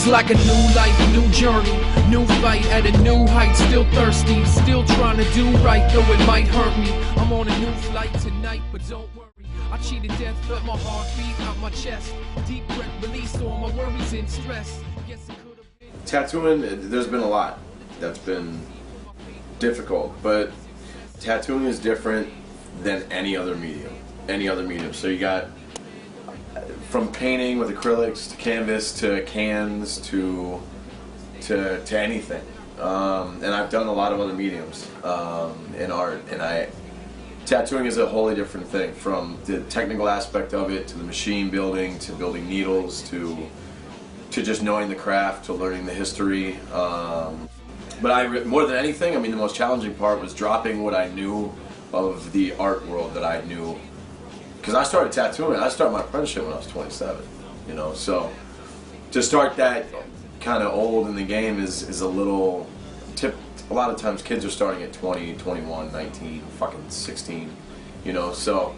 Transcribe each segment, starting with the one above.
like a new life, new journey, new fight at a new height. Still thirsty, still trying to do right, though it might hurt me. I'm on a new flight tonight, but don't worry. I cheated death, felt my heart beat out my chest. Deep breath, release all my worries and stress. Guess it could have been. Tattooing, there's been a lot that's been difficult, but tattooing is different than any other medium. So you got from painting with acrylics to canvas to cans to anything. And I've done a lot of other mediums in art, and tattooing is a wholly different thing, from the technical aspect of it to the machine building to building needles to just knowing the craft to learning the history. But more than anything, I mean, the most challenging part was dropping what I knew of the art world that I knew. Because I started tattooing, I started my apprenticeship when I was 27, you know, so to start that kind of old in the game is a little a lot of times kids are starting at 20, 21, 19, fucking 16, you know, so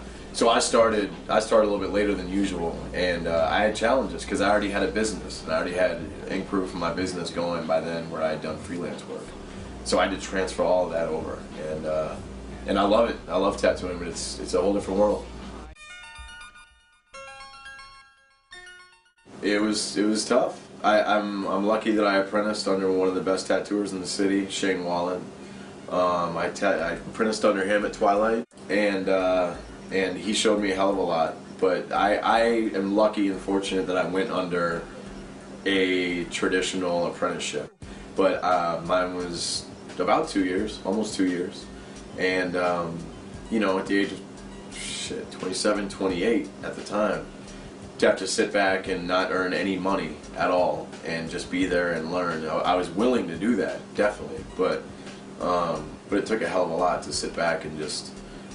I started a little bit later than usual, and I had challenges because I already had a business, and I already had Inkproof in my business going by then, where I had done freelance work. So I had to transfer all of that over, and I love it. I love tattooing, but it's a whole different world. It was tough. I'm lucky that I apprenticed under one of the best tattooers in the city, Shane Wallen. I apprenticed under him at Twilight, and he showed me a hell of a lot. But I am lucky and fortunate that I went under a traditional apprenticeship. But mine was about 2 years, almost 2 years. And, you know, at the age of 27, 28 at the time, to have to sit back and not earn any money at all and just be there and learn. I was willing to do that, definitely, but it took a hell of a lot to sit back and just,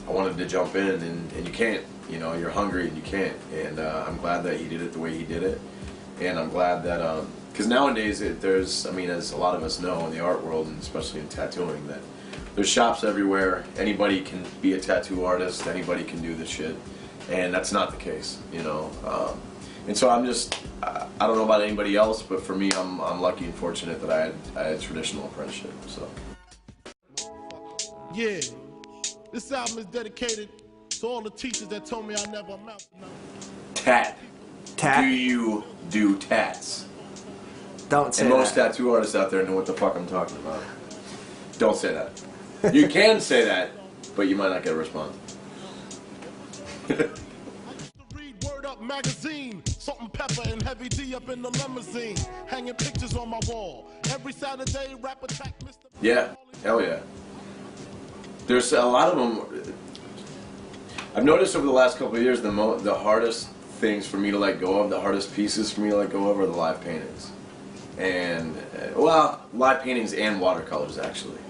I wanted to jump in, and you can't, you know, you're hungry and you can't, and I'm glad that he did it the way he did it, and I'm glad that, because nowadays there's, I mean, as a lot of us know in the art world, and especially in tattooing, that there's shops everywhere, anybody can be a tattoo artist, anybody can do this shit. And that's not the case, you know. And so I'm just, I don't know about anybody else, but for me, I'm lucky and fortunate that I had a traditional apprenticeship, so. Yeah, this album is dedicated to all the teachers that told me I never amount to nothing. Tat. Do you do tats? Don't say that. And most that. tattoo artists out there know what the fuck I'm talking about. Don't say that. You can say that, but you might not get a response. I used to read Word Up magazine, Salt and Pepper and Heavy D up in the limousine, hanging pictures on my wall. Every Saturday, rap attack Mr. Yeah, hell yeah. There's a lot of them. I've noticed over the last couple of years, the hardest things for me to let go of, the hardest pieces for me to let go of, are the live paintings. And, well, live paintings and watercolors, actually.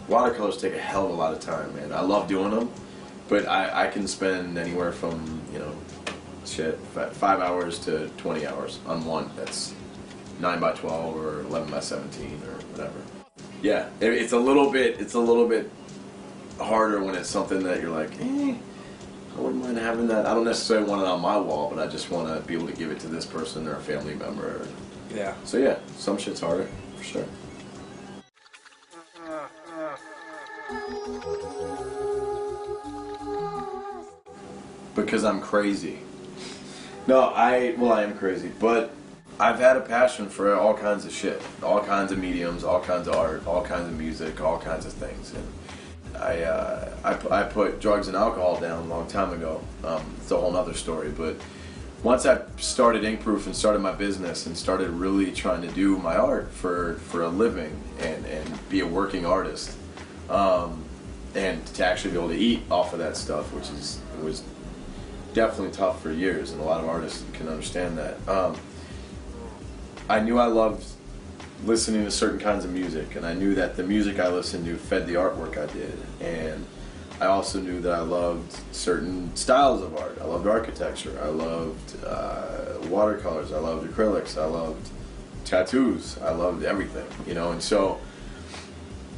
Watercolors take a hell of a lot of time, man. I love doing them. But I can spend anywhere from, you know, 5 hours to 20 hours on one that's 9 by 12 or 11 by 17 or whatever. Yeah, it's a little bit harder when it's something that you're like, I wouldn't mind having that. I don't necessarily want it on my wall, but I just want to be able to give it to this person or a family member. Yeah. So yeah, some shit's harder, for sure. Because I'm crazy. No, I am crazy, but I've had a passion for all kinds of shit, all kinds of mediums, all kinds of art, all kinds of music, all kinds of things. And I put drugs and alcohol down a long time ago. It's a whole other story, but once I started Inkproof and started my business and started really trying to do my art for a living and be a working artist, and to actually be able to eat off of that stuff, which was definitely tough for years, and a lot of artists can understand that. I knew I loved listening to certain kinds of music, and I knew that the music I listened to fed the artwork I did, and I also knew that I loved certain styles of art. I loved architecture, I loved watercolors, I loved acrylics, I loved tattoos, I loved everything, you know, and so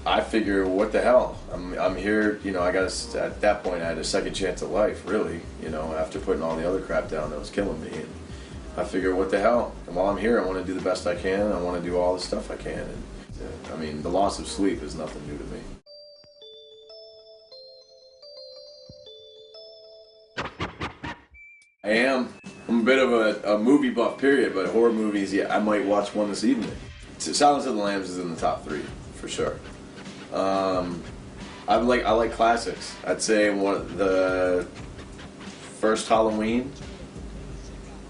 I figure, what the hell? I'm here, you know. At that point, I had a second chance at life, really, you know, after putting all the other crap down that was killing me. And I figure, what the hell? And while I'm here, I want to do the best I can. I want to do all the stuff I can. And, I mean, the loss of sleep is nothing new to me. I'm a bit of a movie buff, period, but horror movies, yeah, I might watch one this evening. Silence of the Lambs is in the top 3, for sure. I like classics. I'd say one of the first Halloween,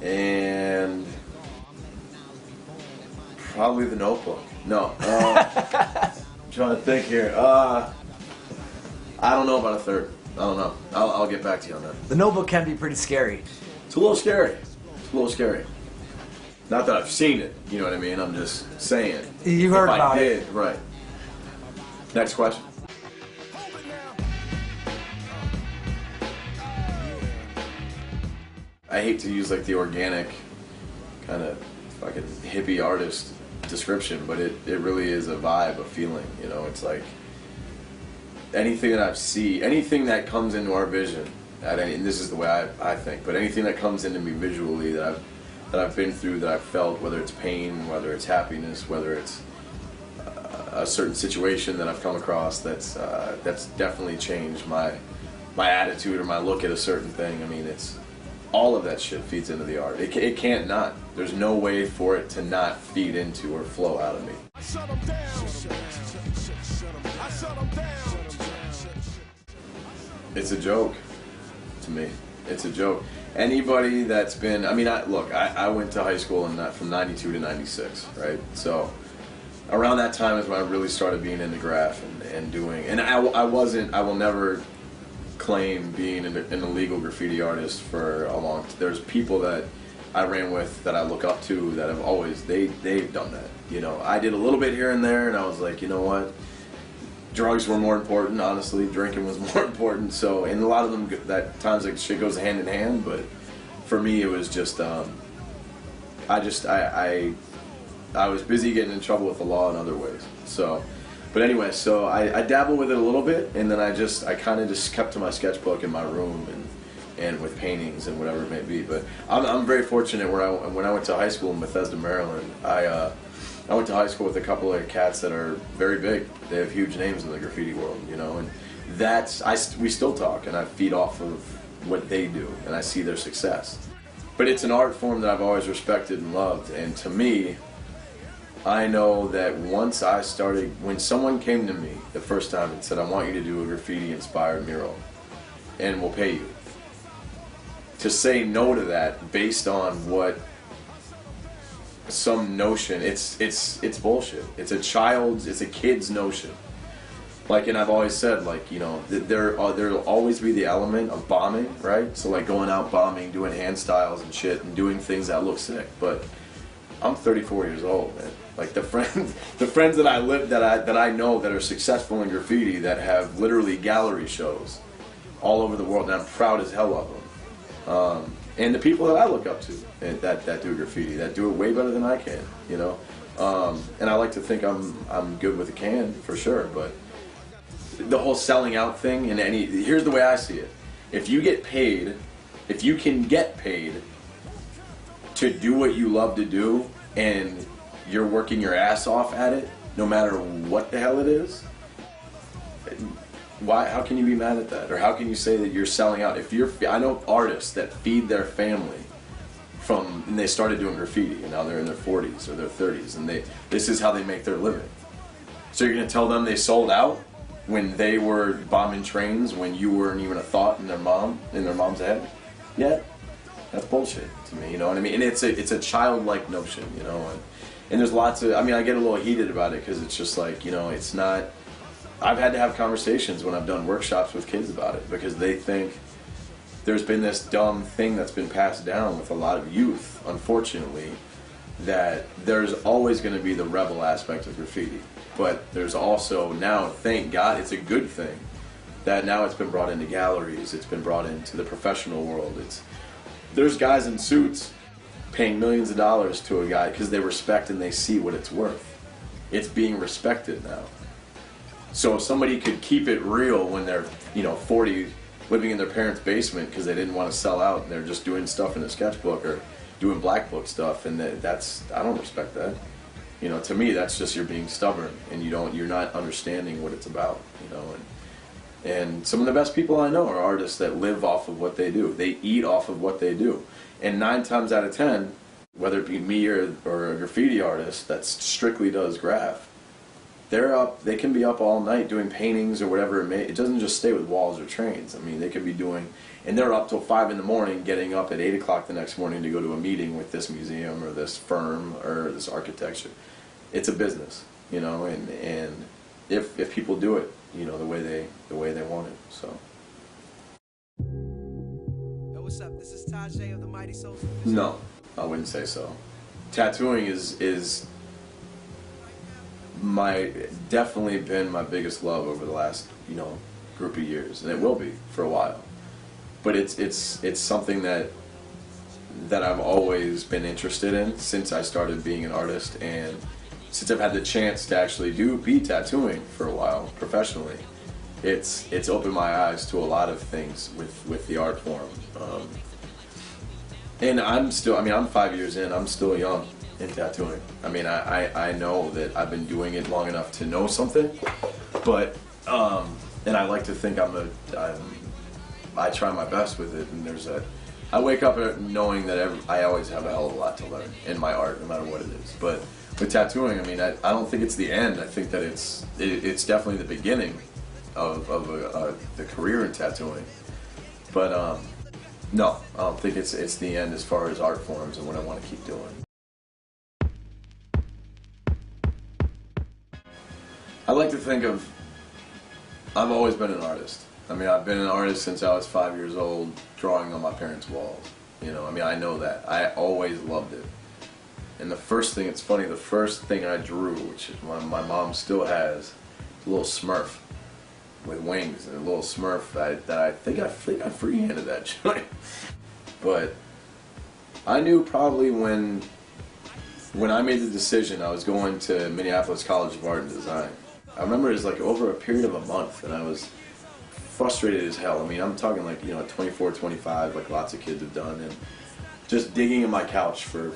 and probably The Notebook. No, I'm trying to think here. I don't know about a third. I don't know. I'll get back to you on that. The Notebook can be pretty scary. It's a little scary. It's a little scary. Not that I've seen it, you know what I mean? I'm just saying. You heard about it. Right. Next question. I hate to use like the organic kind of fucking hippie artist description, but it really is a vibe, a feeling, you know? It's like anything that I see, anything that comes into our vision, and this is the way I think, but anything that comes into me visually that I've been through, that I've felt, whether it's pain, whether it's happiness, whether it's a certain situation that I've come across, that's definitely changed my attitude or my look at a certain thing. I mean, it's all of that shit feeds into the art. It can't not. There's no way for it to not feed into or flow out of me. Shut 'em down. I shut 'em down. It's a joke to me. It's a joke. Anybody that's been, I mean, I went to high school from 92 to 96, right? So around that time is when I really started being into graph and doing, and I will never claim being an illegal graffiti artist for a long time. There's people that I ran with that I look up to that have always, they've done that. You know, I did a little bit here and there, and I was like, you know what? Drugs were more important, honestly. Drinking was more important. So, and a lot of them, that times like shit goes hand in hand. But for me, it was just, I was busy getting in trouble with the law in other ways. So, but anyway, so I dabbled with it a little bit, and then I kind of just kept to my sketchbook in my room and with paintings and whatever it may be. But I'm very fortunate when I went to high school in Bethesda, Maryland. I went to high school with a couple of cats that are very big. They have huge names in the graffiti world, you know, and we still talk, and I feed off of what they do, and I see their success. But it's an art form that I've always respected and loved, and to me, I know that once I started, when someone came to me the first time and said, I want you to do a graffiti-inspired mural, and we'll pay you, to say no to that based on what some notion, it's bullshit. It's a kid's notion. Like, and I've always said, like, you know, there'll always be the element of bombing, right? So like going out bombing, doing hand styles and shit, and doing things that look sick. But I'm 34 years old, man. Like the friends that I know that are successful in graffiti, that have literally gallery shows all over the world, and I'm proud as hell of them. And the people that I look up to that do graffiti, that do it way better than I can, you know. And I like to think I'm good with a can for sure, but the whole selling out thing, and here's the way I see it: if you can get paid to do what you love to do, and you're working your ass off at it, no matter what the hell it is, how can you be mad at that? Or how can you say that you're selling out? I know artists that feed their family and they started doing graffiti, and now they're in their 40s or their 30s, and this is how they make their living. So you're gonna tell them they sold out when they were bombing trains, when you weren't even a thought in their mom's head yet? That's bullshit to me, you know what I mean? And it's a childlike notion, you know, and there's lots of, I mean, I get a little heated about it because it's just like, you know, it's not, I've had to have conversations when I've done workshops with kids about it, because they think there's been this dumb thing that's been passed down with a lot of youth, unfortunately, that there's always going to be the rebel aspect of graffiti. But there's also now, thank God, it's a good thing that now it's been brought into galleries, it's been brought into the professional world. There's guys in suits paying millions of dollars to a guy because they respect and they see what it's worth. It's being respected now. So if somebody could keep it real when they're, 40, living in their parents' basement because they didn't want to sell out and they're just doing stuff in a sketchbook, or doing black book stuff, and I don't respect that. You know, to me, that's just you're being stubborn, and you're not understanding what it's about. You know, and some of the best people I know are artists that live off of what they do. They eat off of what they do, and 9 times out of 10, whether it be me or a graffiti artist that strictly does graph, they can be up all night doing paintings or whatever it doesn't just stay with walls or trains. I mean, they could be doing, and they're up till 5 in the morning, getting up at 8 o'clock the next morning to go to a meeting with this museum or this firm or this architecture. It's a business, you know, and if people do it, you know, the way they want it, so. Yo, what's up? This is Tajay of the Mighty Soul. No, I wouldn't say so. Tattooing is definitely been my biggest love over the last, you know, group of years, and it will be for a while. But it's something that I've always been interested in since I started being an artist, and since I've had the chance to actually be tattooing for a while professionally, it's opened my eyes to a lot of things with the art form. And I'm 5 years in, I'm still young in tattooing. I mean, I know that I've been doing it long enough to know something, but and I like to think I try my best with it, and I wake up knowing that I always have a hell of a lot to learn in my art, no matter what it is. But with tattooing, I mean, I don't think it's the end. I think that it's definitely the beginning of the career in tattooing. But no, I don't think it's the end as far as art forms and what I want to keep doing. I like to think I've always been an artist. I mean, I've been an artist since I was 5 years old, drawing on my parents' walls. You know, I mean, I know that. I always loved it. And the first thing I drew, which is my mom still has, a little Smurf with wings, and a little Smurf that I think I freehanded that joint. But I knew probably when I made the decision, I was going to Minneapolis College of Art and Design. I remember it was like over a period of a month, and I was frustrated as hell. I mean, I'm talking like, you know, 24, 25, like lots of kids have done, and just digging in my couch for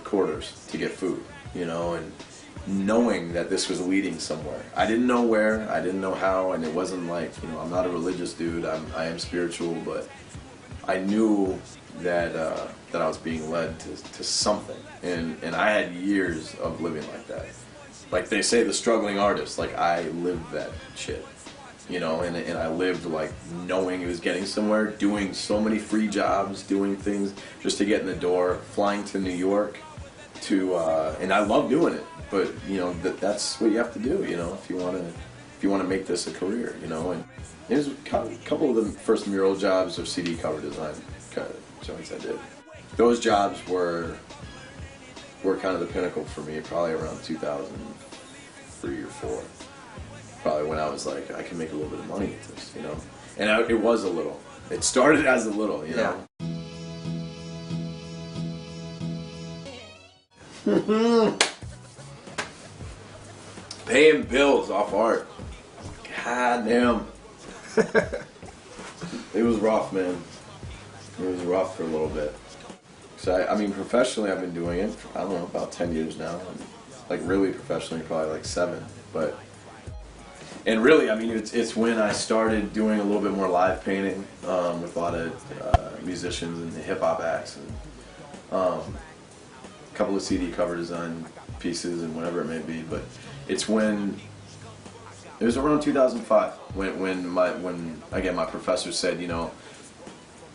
quarters to get food, you know, and knowing that this was leading somewhere. I didn't know where, I didn't know how, and it wasn't like, you know, I'm not a religious dude, I am spiritual, but I knew that I was being led to something, and I had years of living like that. Like they say, the struggling artist, like I lived that shit. You know, and I lived like knowing it was getting somewhere, doing so many free jobs, doing things just to get in the door, flying to New York and I love doing it, but you know, that's what you have to do, you know, if you want to make this a career, you know. And there's a couple of the first mural jobs or CD cover design joints I did. Those jobs were kind of the pinnacle for me, probably around 2003 or 4. Probably when I was like, I can make a little bit of money with this, you know. And it was a little. It started as a little, you know. Yeah. Paying bills off art. God damn. It was rough, man. It was rough for a little bit. So I mean, professionally, I've been doing it for, I don't know, about 10 years now. And like really professionally, probably like 7. And really, I mean, it's when I started doing a little bit more live painting with a lot of musicians and hip-hop acts, and a couple of CD cover design pieces and whatever it may be. But it was around 2005 when again my professor said, you know,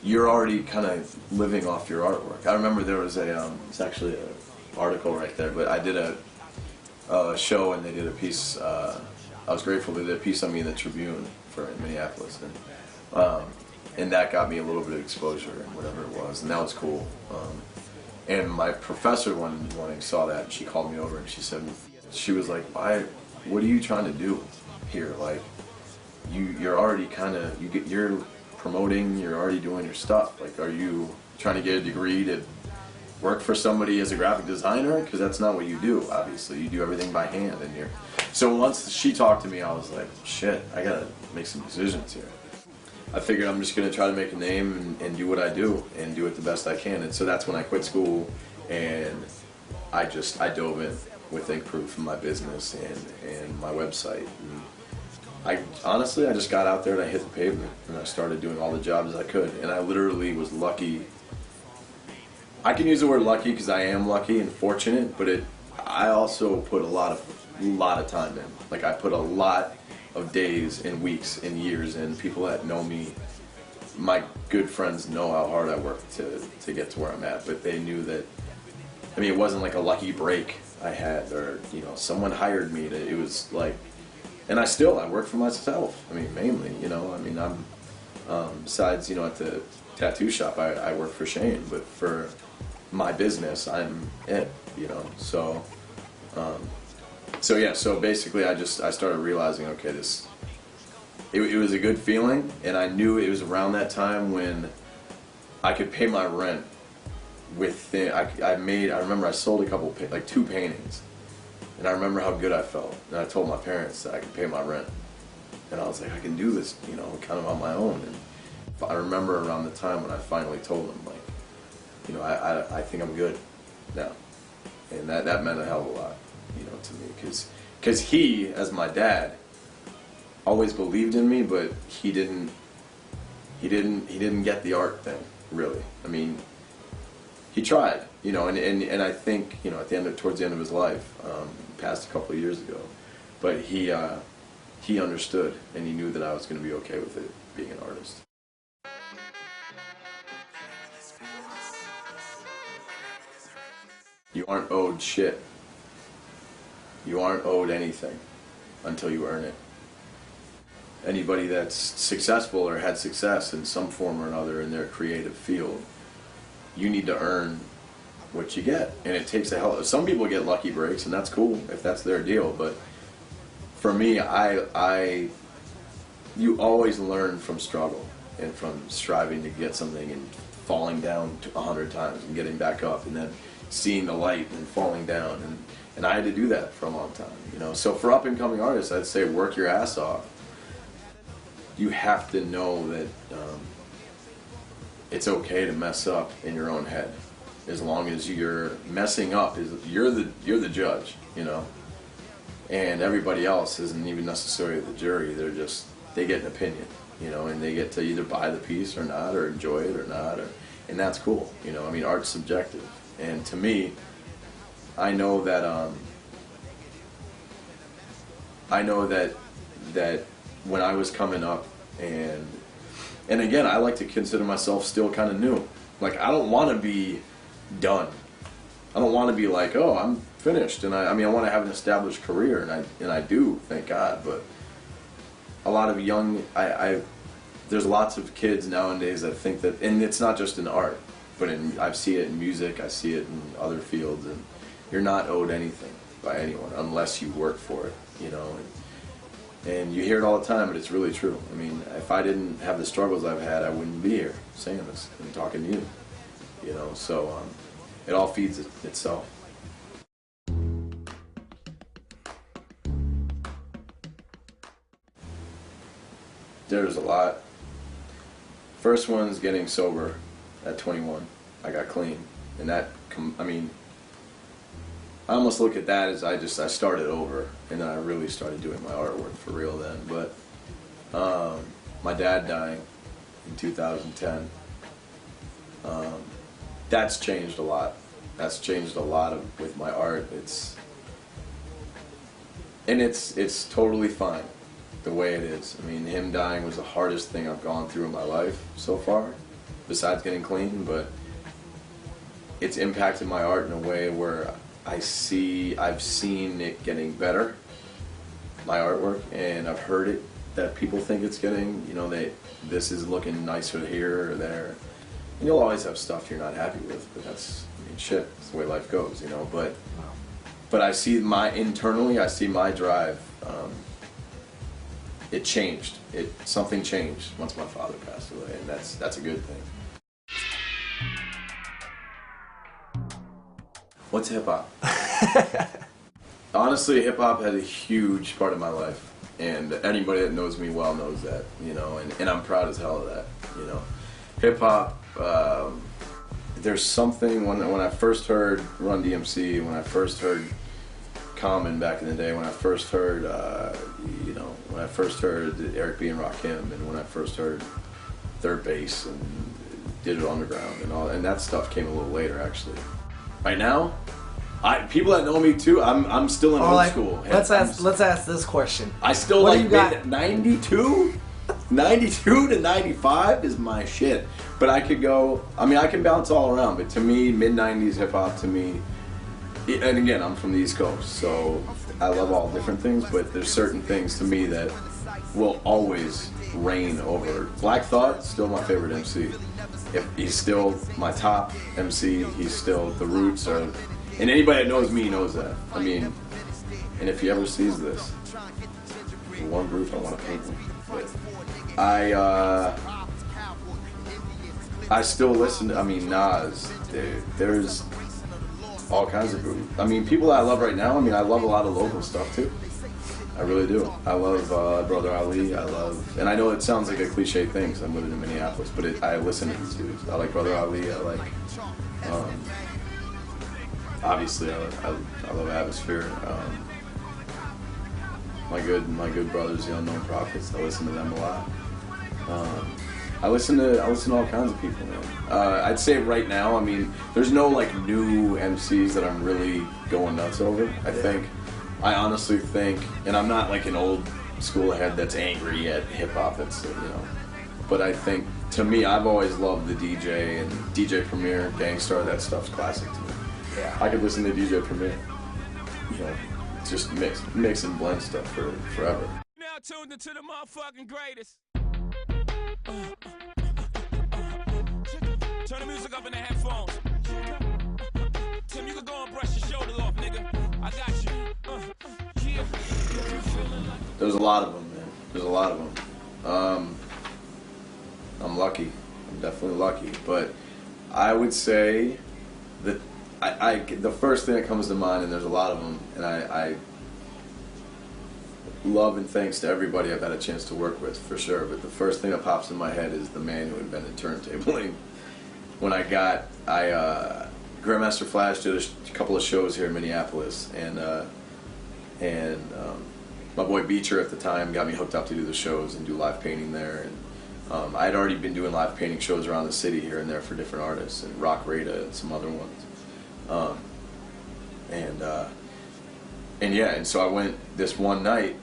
you're already kind of living off your artwork. I remember there was it's actually an article right there, but I did a show and they did a piece. I was grateful they did a piece on me in the Tribune in Minneapolis, and that got me a little bit of exposure and whatever it was, and that was cool. And my professor one morning saw that, and she called me over and she was like, what are you trying to do here? Like, you're already you're promoting, you're already doing your stuff. Like, are you trying to get a degree to work for somebody as a graphic designer? Because that's not what you do, obviously. You do everything by hand. So once she talked to me, I was like, shit, I gotta make some decisions here. I figured I'm just going to try to make a name and do what I do and do it the best I can. And so that's when I quit school and I dove in with Inkproof and my business and my website. And honestly, I just got out there and I hit the pavement and I started doing all the jobs I could. And I literally was lucky. I can use the word lucky because I am lucky and fortunate, but I also put a lot of time in. Like, I put a lot of days and weeks and years in. People that know me, my good friends, know how hard I worked to get to where I'm at, but they knew that, I mean, it wasn't like a lucky break I had, or, you know, someone hired me it was like, and I work for myself. I mean, mainly, you know, I mean, I'm, besides, you know, at the tattoo shop, I work for Shane, but for my business, I'm it, you know, so yeah, so basically I started realizing, okay, it was a good feeling, and I knew it was around that time when I could pay my rent within, I remember I sold a couple, like 2 paintings, and I remember how good I felt, and I told my parents that I could pay my rent, and I was like, I can do this, you know, kind of on my own. And I remember around the time when I finally told them, like, you know, I think I'm good now, and that meant a hell of a lot, you know, to me, because he, as my dad, always believed in me, but he didn't get the art thing, really. I mean, he tried, you know, and I think, you know, towards the end of his life, passed a couple of years ago, but he understood, and he knew that I was going to be okay with it, being an artist. You aren't owed shit. You aren't owed anything until you earn it. Anybody that's successful or had success in some form or another in their creative field, you need to earn what you get. And it takes a hell. Some people get lucky breaks, and that's cool if that's their deal. But for me, you always learn from struggle and from striving to get something and falling down 100 times and getting back up, and then seeing the light and falling down. And I had to do that for a long time, you know. So for up-and-coming artists, I'd say work your ass off. You have to know that it's okay to mess up in your own head, as long as you're messing up. You're the judge, you know, and everybody else isn't even necessarily the jury. They get an opinion, you know, and they get to either buy the piece or not, or enjoy it or not, and that's cool, you know. I mean, art's subjective, and to me, I know that when I was coming up, and again, I like to consider myself still kind of new. Like, I don't want to be done. I don't want to be like, oh, I'm finished. And I mean, I want to have an established career, and I do, thank God. But a lot of there's lots of kids nowadays that think that, and it's not just in art, but I see it in music, I see it in other fields, and you're not owed anything by anyone unless you work for it, you know. And you hear it all the time, but it's really true. I mean, if I didn't have the struggles I've had, I wouldn't be here saying this and talking to you, you know. So it all feeds itself. There's a lot. First one's getting sober at 21. I got clean, and that, I mean, I almost look at that as I started over, and then I really started doing my artwork for real then. But my dad dying in 2010, that's changed a lot. That's changed a lot with my art. It's totally fine the way it is. I mean, him dying was the hardest thing I've gone through in my life so far, besides getting clean, but it's impacted my art in a way where I've seen it getting better, my artwork, and I've heard it that people think it's getting, you know, this is looking nicer here or there. And you'll always have stuff you're not happy with, but that's, I mean, shit, it's the way life goes, you know. But I see internally, I see my drive. It changed. Something changed once my father passed away, and that's a good thing. What's hip-hop? Honestly, hip-hop had a huge part of my life. and anybody that knows me well knows that, you know, and I'm proud as hell of that, you know. Hip hop, there's something when I first heard Run DMC, when I first heard Common back in the day, when I first heard, you know, when I first heard Eric B. and Rakim, and when I first heard Third Bass and Digital Underground and all, and that stuff came a little later actually. Right now, people that know me too, I'm still in old school. Let's ask this question. I still what like 92 to 95 is my shit. But I could go, I mean, I can bounce all around, but to me, mid-90s hip-hop to me, and again, I'm from the East Coast, so I love all different things, but there's certain things to me that will always reign over. Black Thought, still my favorite MC. He's still my top MC, he's still, the roots are, and anybody that knows me knows that. I mean, and if he ever sees this, one group I want to paint him. But I still listen to, I mean, Nas, dude, there's all kinds of groups. I mean, people that I love right now, I mean, I love a lot of local stuff too. I really do. I love Brother Ali, I love, and I know it sounds like a cliche thing because I'm living in Minneapolis, but I listen to these dudes. I like Brother Ali, I like, obviously, I love Atmosphere. My good brothers, the Unknown Prophets, I listen to them a lot. I listen to all kinds of people, man. I'd say right now, I mean, there's no like new MCs that I'm really going nuts over. I honestly think, and I'm not like an old school head that's angry at hip hop, that's, you know, but I think, to me, I've always loved the DJ and DJ Premier, Gangstar, that stuff's classic to me. Yeah. I could listen to DJ Premier, you know, just mix and blend stuff for forever. Now tuned into the motherfucking greatest. Turn the music up in the headphones. Tim, you can go and brush your shoulder off, nigga. I got you. Yeah. There's a lot of them, man. There's a lot of them. I'm lucky. I'm definitely lucky. But I would say that the first thing that comes to mind, and there's a lot of them, and I love and thanks to everybody I've had a chance to work with, for sure, but the first thing that pops in my head is the man who invented turntabling. When Grandmaster Flash did a couple of shows here in Minneapolis, and my boy Beecher at the time got me hooked up to do the shows and do live painting there, and I had already been doing live painting shows around the city here and there for different artists, and Rock Rada and some other ones. And so I went this one night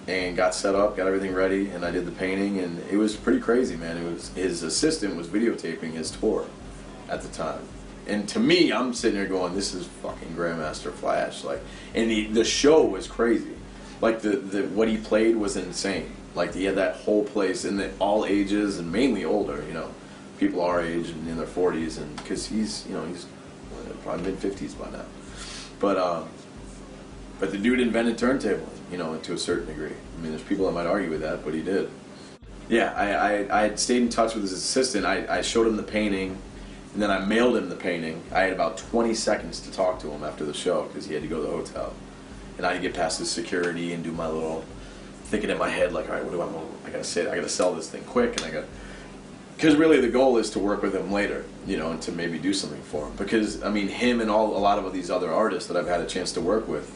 and got set up, got everything ready, and I did the painting, and it was pretty crazy, man. It was, his assistant was videotaping his tour at the time, and to me, I'm sitting there going, "This is fucking Grandmaster Flash!" Like, and the show was crazy. Like the what he played was insane. Like he had that whole place, and all ages and mainly older, you know, people our age and in their 40s, and because he's, you know, he's probably mid-50s by now, but the dude invented turntabling, you know, to a certain degree. I mean, there's people that might argue with that, but he did. Yeah, I had stayed in touch with his assistant. I showed him the painting, and then I mailed him the painting. I had about 20 seconds to talk to him after the show because he had to go to the hotel. And I had to get past his security and do my little, thinking in my head, like, all right, what do I gotta say? I gotta sell this thing quick, and because really the goal is to work with him later, you know, and to maybe do something for him. Because, I mean, him and a lot of these other artists that I've had a chance to work with,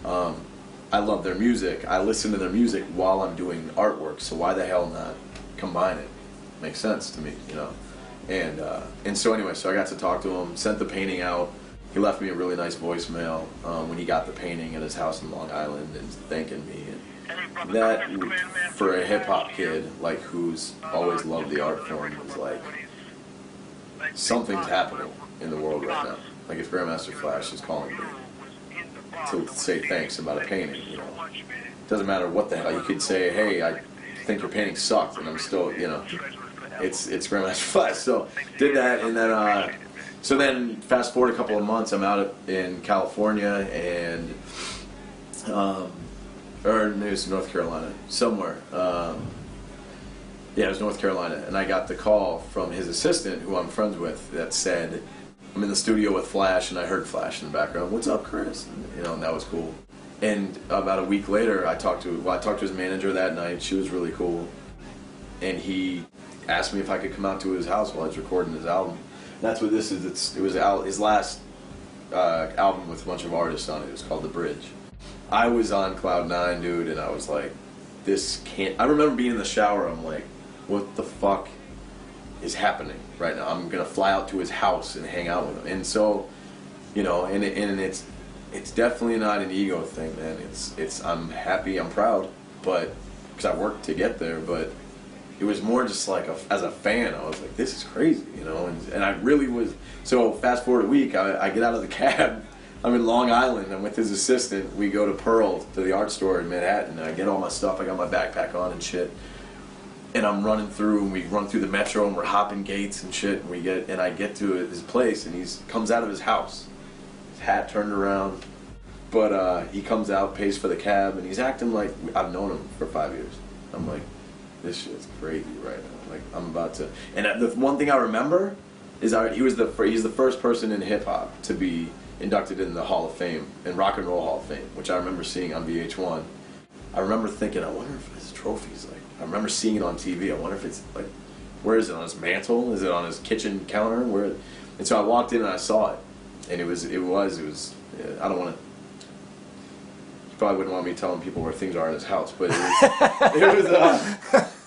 I love their music. I listen to their music while I'm doing artwork, so why the hell not combine it? Makes sense to me, you know. And so anyway, so I got to talk to him, sent the painting out. He left me a really nice voicemail when he got the painting at his house in Long Island and thanking me. And that, for a hip-hop kid, like, who's always loved the art form, was like, something's happening in the world right now. Like, if Grandmaster Flash is calling me to say thanks about a painting, you know. Doesn't matter what the hell. You could say, hey, I think your painting sucked, and I'm still, you know, it's Grandmaster Flash. So, did that, and then, so then, fast forward a couple of months, I'm out in California, and, or maybe it was North Carolina, somewhere. Yeah, it was North Carolina, and I got the call from his assistant, who I'm friends with, that said, I'm in the studio with Flash, and I heard Flash in the background. What's up, Chris? And, you know, and that was cool. And about a week later, I talked to his manager that night. She was really cool, and he asked me if I could come out to his house while I was recording his album. That's what this is. It was his last album with a bunch of artists on it. It was called The Bridge. I was on cloud 9, dude, and I was like, this can't... I remember being in the shower, I'm like, what the fuck is happening right now? I'm gonna fly out to his house and hang out with him. And so, you know, and it's definitely not an ego thing, man. It's I'm happy, I'm proud, but because I worked to get there, but it was more just like as a fan, I was like, this is crazy, you know, and I really was. So fast forward a week, I get out of the cab, I'm in Long Island, I'm with his assistant, we go to Pearl, to the art store in Manhattan, and I get all my stuff, I got my backpack on and shit, and I'm running through, and we run through the metro, and we're hopping gates and shit, and I get to his place, and he comes out of his house, his hat turned around, but he comes out, pays for the cab, and he's acting like I've known him for 5 years. I'm like, this shit's crazy right now. Like, I'm about to... And the one thing I remember is he's the first person in hip-hop to be inducted in the Hall of Fame, in Rock and Roll Hall of Fame, which I remember seeing on VH1. I remember thinking, I wonder if his trophy's like... I remember seeing it on TV. I wonder if it's like... Where is it? On his mantle? Is it on his kitchen counter? Where? And so I walked in and I saw it. And it was... I don't want to... You probably wouldn't want me telling people where things are in his house, but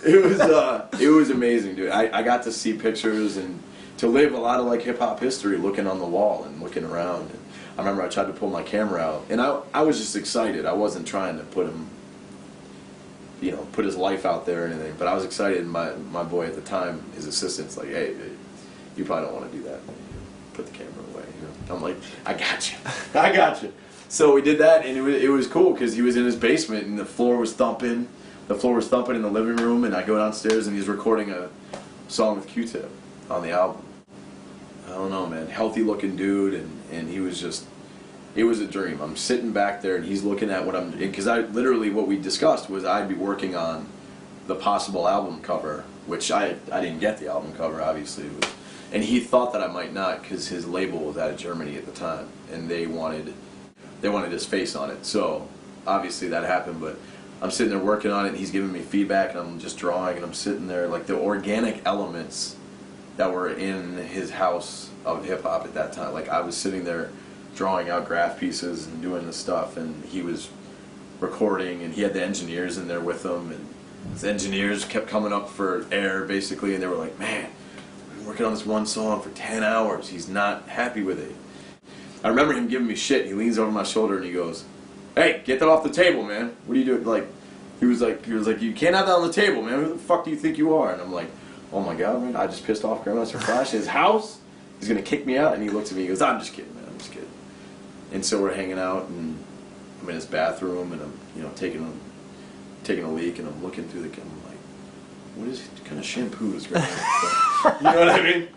it was amazing, dude. I got to see pictures and to live a lot of like hip hop history, looking on the wall and looking around. And I remember I tried to pull my camera out, and I was just excited. I wasn't trying to put him, you know, put his life out there or anything, but I was excited. And my boy at the time, his assistant's like, hey, you probably don't want to do that. Put the camera away. You know? I'm like, I got you. I got you. So we did that, and it was cool because he was in his basement, and the floor was thumping. The floor was thumping in the living room, and I go downstairs, and he's recording a song with Q-Tip on the album. I don't know, man. Healthy-looking dude, and he was just... It was a dream. I'm sitting back there, and he's looking at what I'm... Because what we discussed was I'd be working on the possible album cover, which I didn't get the album cover, obviously. And he thought that I might not, because his label was out of Germany at the time, and they wanted his face on it. So obviously that happened, but I'm sitting there working on it, and he's giving me feedback, and I'm just drawing, and I'm sitting there, like the organic elements that were in his house of hip-hop at that time. Like I was sitting there drawing out graph pieces and doing this stuff, and he was recording, and he had the engineers in there with him, and the engineers kept coming up for air, basically, and they were like, man, we've been working on this one song for 10 hours. He's not happy with it. I remember him giving me shit. He leans over my shoulder and he goes, hey, get that off the table, man. What are you doing? Like, he was like, you can't have that on the table, man. Who the fuck do you think you are? And I'm like, oh my God, man, I just pissed off Grandmaster Flash in his house. He's going to kick me out. And he looks at me and goes, I'm just kidding, man. I'm just kidding. And so we're hanging out, and I'm in his bathroom, and I'm, you know, taking a leak, and I'm looking through the camera. I'm like, what kind of shampoo is Grandmaster? You know what I mean?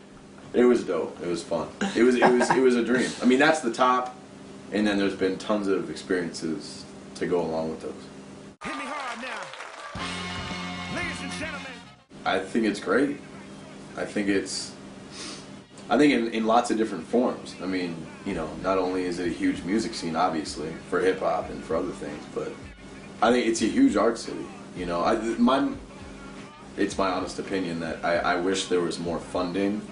It was dope. It was fun. It was a dream. I mean, that's the top, and then there's been tons of experiences to go along with those. Hit me hard now. Ladies and gentlemen. I think it's great. I think in lots of different forms. I mean, you know, not only is it a huge music scene, obviously, for hip hop and for other things, but I think it's a huge art city. You know, it's my honest opinion that I wish there was more funding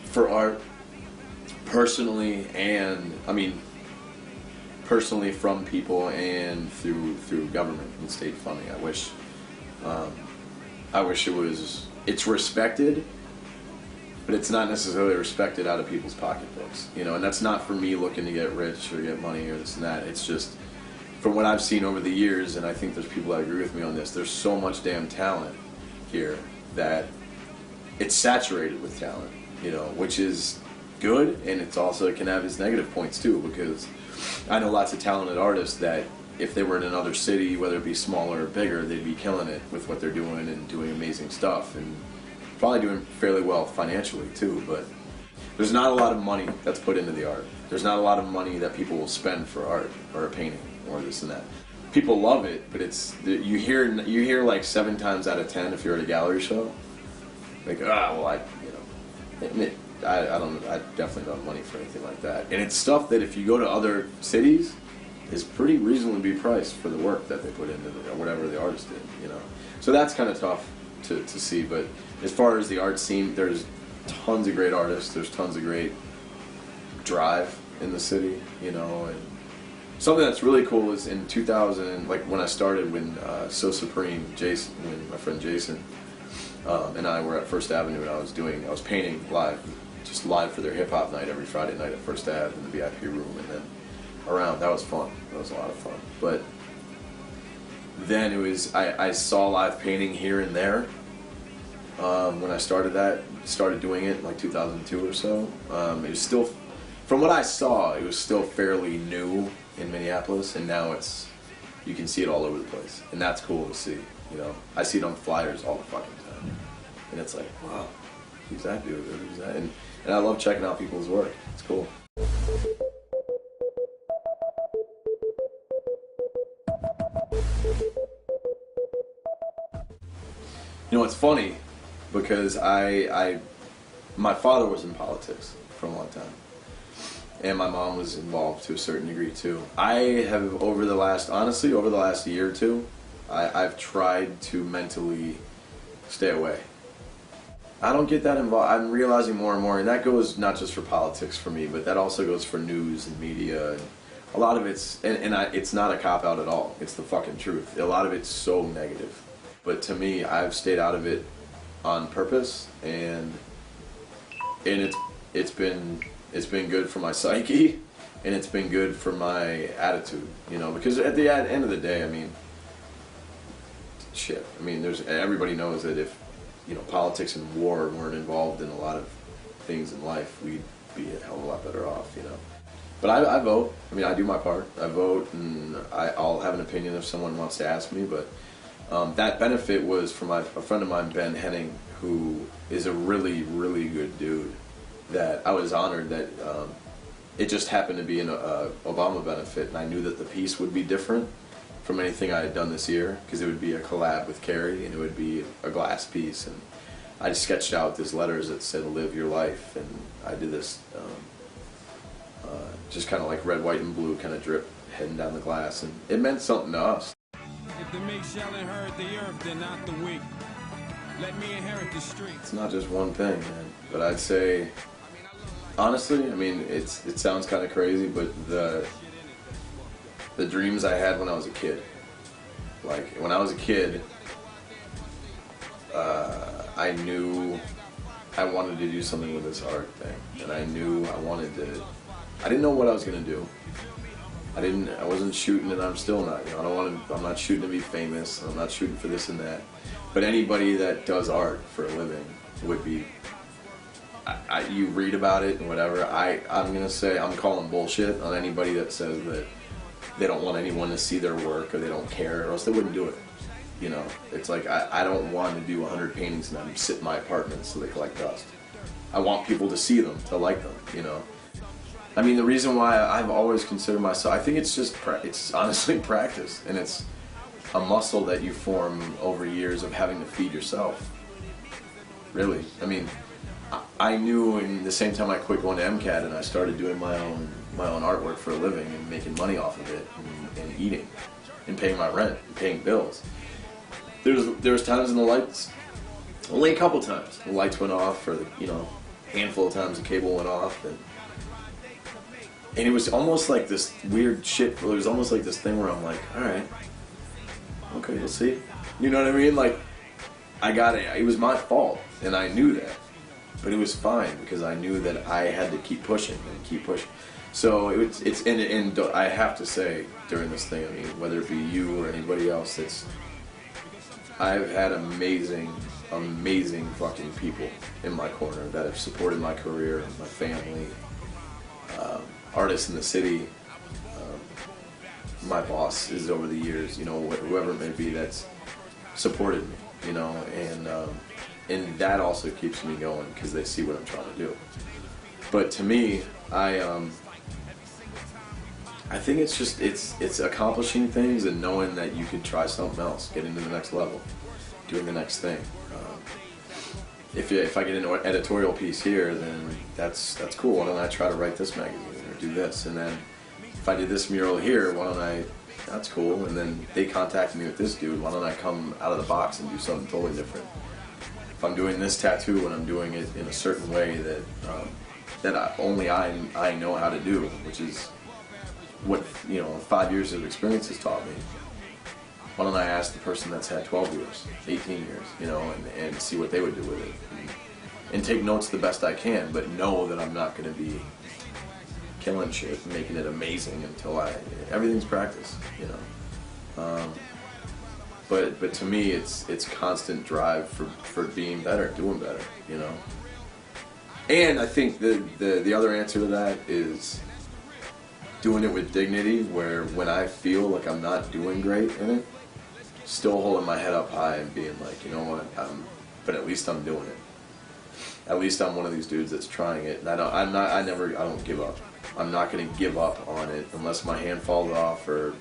for art, personally, and personally from people and through government and state funding. I wish it's respected, but it's not necessarily respected out of people's pocketbooks, you know. And that's not for me looking to get rich or get money or this and that. It's just from what I've seen over the years, and I think there's people that agree with me on this. There's so much damn talent here that it's saturated with talent. You know, which is good, and it can have its negative points too, because I know lots of talented artists that if they were in another city, whether it be smaller or bigger, they'd be killing it with what they're doing and doing amazing stuff, and probably doing fairly well financially too, but there's not a lot of money that's put into the art. There's not a lot of money that people will spend for art or a painting or this and that. People love it, but you hear like 7 times out of 10 if you're at a gallery show, like, I definitely don't have money for anything like that. And it's stuff that if you go to other cities, is pretty reasonably priced for the work that they put into it, or whatever the artist did, you know. So that's kind of tough to see, but as far as the art scene, there's tons of great artists, there's tons of great drive in the city, you know, and something that's really cool is in 2000, like when I started, when So Supreme, Jason, when my friend Jason and I were at First Avenue, and I was painting live, just live for their hip hop night every Friday night at First Ave in the VIP room, and then around. That was fun. That was a lot of fun. But then it was, I saw live painting here and there when I started doing it in like 2002 or so. It was still, from what I saw, it was still fairly new in Minneapolis, and now you can see it all over the place, and that's cool to see. You know, I see it on flyers all the fucking time, and it's like, wow, who's that dude? Who's that? And I love checking out people's work. It's cool. You know, it's funny because my father was in politics for a long time, and my mom was involved to a certain degree too. I have over the last year or two, I've tried to mentally stay away. I don't get that involved. I'm realizing more and more, and that goes not just for politics for me, but that also goes for news and media. And a lot of it's, it's not a cop-out at all. It's the fucking truth. A lot of it's so negative. But to me, I've stayed out of it on purpose, and it's been good for my psyche, and it's been good for my attitude, you know, because at the end of the day, I mean, shit. I mean, everybody knows that if, you know, politics and war weren't involved in a lot of things in life, we'd be a hell of a lot better off, you know. But I vote. I mean, I do my part. I vote, and I'll have an opinion if someone wants to ask me. But that benefit was from a friend of mine, Ben Henning, who is a really, really good dude. That I was honored that it just happened to be an Obama benefit, and I knew that the piece would be different from anything I had done this year, because it would be a collab with Carrie, and it would be a glass piece, and I just sketched out these letters that said "Live your life," and I did this just kind of like red, white, and blue kind of drip heading down the glass, and it meant something to us. If the meek shall inherit the earth, then not the weak. Let me inherit the streets. It's not just one thing, man, but I'd say, honestly, I mean, it sounds kind of crazy, but the dreams I had when I was a kid, like when I was a kid, I knew I wanted to do something with this art thing, and I knew I didn't know what I was gonna do. I wasn't shooting, and I'm still not. You know, I'm not shooting to be famous. I'm not shooting for this and that. But anybody that does art for a living would be. You read about it and whatever. I'm gonna say I'm calling bullshit on anybody that says that they don't want anyone to see their work, or they don't care, or else they wouldn't do it. You know, it's like I don't want to do 100 paintings and then sit in my apartment so they collect dust. I want people to see them, to like them. You know. I mean, the reason why I've always considered myself, I think it's just, it's honestly practice, and it's a muscle that you form over years of having to feed yourself. Really. I mean, I knew in the same time I quit going to MCAT and I started doing my own artwork for a living and making money off of it, and eating and paying my rent and paying bills. There was times in the lights, only a couple times, the lights went off, or you know, a handful of times the cable went off, and it was almost like this weird shit. It was almost like this thing where I'm like, all right, okay, we'll see. You know what I mean? Like, I got it. It was my fault, and I knew that. But it was fine because I knew that I had to keep pushing and keep pushing. So and I have to say during this thing, I mean, whether it be you or anybody else, I've had amazing fucking people in my corner that have supported my career, my family, artists in the city. My boss is over the years, you know, whoever it may be that's supported me, you know, and that also keeps me going because they see what I'm trying to do. But to me, I think it's just it's accomplishing things and knowing that you can try something else, getting to the next level, doing the next thing. If I get an editorial piece here, then that's cool. Why don't I try to write this magazine or do this? And then if I did this mural here, why don't I, that's cool, and then they contacted me with this dude, why don't I come out of the box and do something totally different? If I'm doing this tattoo and I'm doing it in a certain way that only I know how to do, which is what 5 years of experience has taught me. Why don't I ask the person that's had 12 years, 18 years, and see what they would do with it, and take notes the best I can, but know that I'm not going to be killing shit and making it amazing until everything's practice, But to me, it's constant drive for being better, doing better, And I think the other answer to that is doing it with dignity, where when I feel like I'm not doing great in it, still holding my head up high and being like, you know what, but at least I'm doing it. At least I'm one of these dudes that's trying it, and I don't give up. I'm not going to give up on it unless my hand falls off or,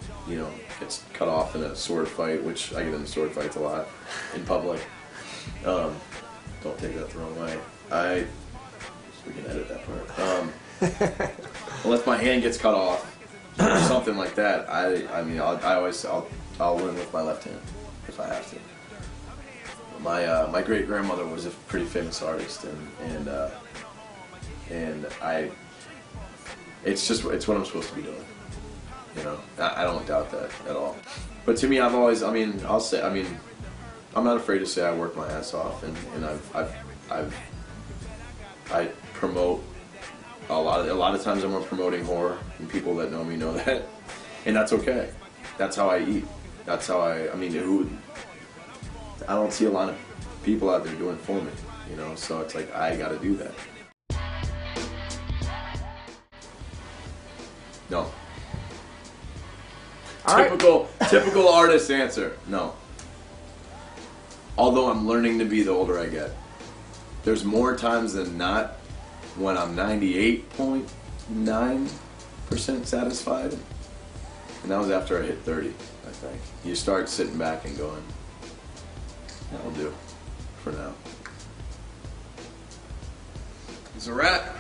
gets cut off in a sword fight, which I get into sword fights a lot in public. Don't take that the wrong way. We can edit that part. Unless my hand gets cut off or something like that, I'll win with my left hand if I have to. My great grandmother was a pretty famous artist, and it's what I'm supposed to be doing. I don't doubt that at all. But to me, I'm not afraid to say I work my ass off, and I promote a lot of times. I'm promoting horror, and people that know me know that, and that's okay. That's how I eat. That's how I don't see a lot of people out there doing it for me, so it's like I gotta do that. No. Typical artist answer. No. Although I'm learning to be the older I get. There's more times than not when I'm 98.9% satisfied. And that was after I hit 30, I think. You start sitting back and going, that'll do for now. It's a wrap.